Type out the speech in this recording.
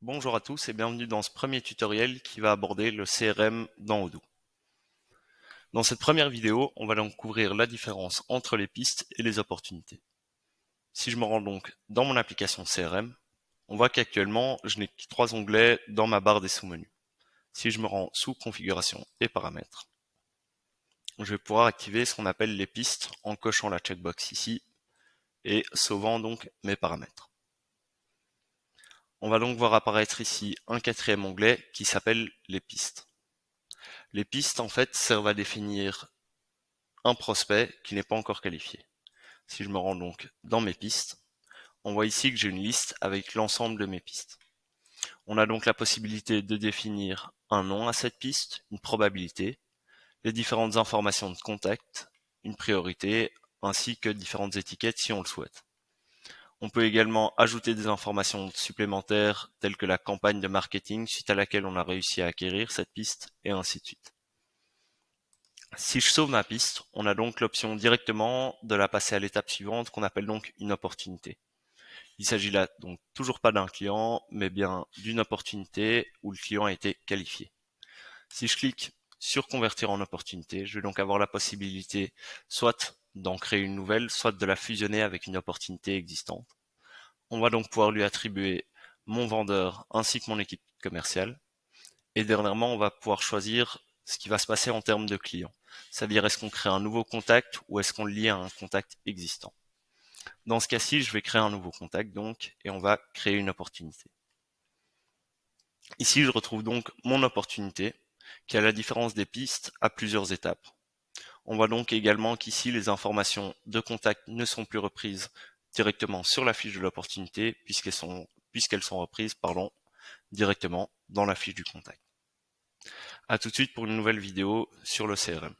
Bonjour à tous et bienvenue dans ce premier tutoriel qui va aborder le CRM dans Odoo. Dans cette première vidéo, on va donc couvrir la différence entre les pistes et les opportunités. Si je me rends donc dans mon application CRM, on voit qu'actuellement, je n'ai que 3 onglets dans ma barre des sous-menus. Si je me rends sous configuration et paramètres, je vais pouvoir activer ce qu'on appelle les pistes en cochant la checkbox ici et sauvant donc mes paramètres. On va donc voir apparaître ici un quatrième onglet qui s'appelle les pistes. Les pistes, en fait, servent à définir un prospect qui n'est pas encore qualifié. Si je me rends donc dans mes pistes, on voit ici que j'ai une liste avec l'ensemble de mes pistes. On a donc la possibilité de définir un nom à cette piste, une probabilité, les différentes informations de contact, une priorité, ainsi que différentes étiquettes si on le souhaite. On peut également ajouter des informations supplémentaires telles que la campagne de marketing suite à laquelle on a réussi à acquérir cette piste, et ainsi de suite. Si je sauve ma piste, on a donc l'option directement de la passer à l'étape suivante qu'on appelle donc une opportunité. Il s'agit là donc toujours pas d'un client, mais bien d'une opportunité où le client a été qualifié. Si je clique sur convertir en opportunité, je vais donc avoir la possibilité soit d'en créer une nouvelle, soit de la fusionner avec une opportunité existante. On va donc pouvoir lui attribuer mon vendeur ainsi que mon équipe commerciale. Et dernièrement, on va pouvoir choisir ce qui va se passer en termes de clients. C'est-à-dire, est-ce qu'on crée un nouveau contact ou est-ce qu'on le lie à un contact existant. Dans ce cas-ci, je vais créer un nouveau contact donc, et on va créer une opportunité. Ici, je retrouve donc mon opportunité, qui, à la différence des pistes, a plusieurs étapes. On voit donc également qu'ici, les informations de contact ne sont plus reprises directement sur la fiche de l'opportunité, puisqu'elles sont reprises, directement dans la fiche du contact. À tout de suite pour une nouvelle vidéo sur le CRM.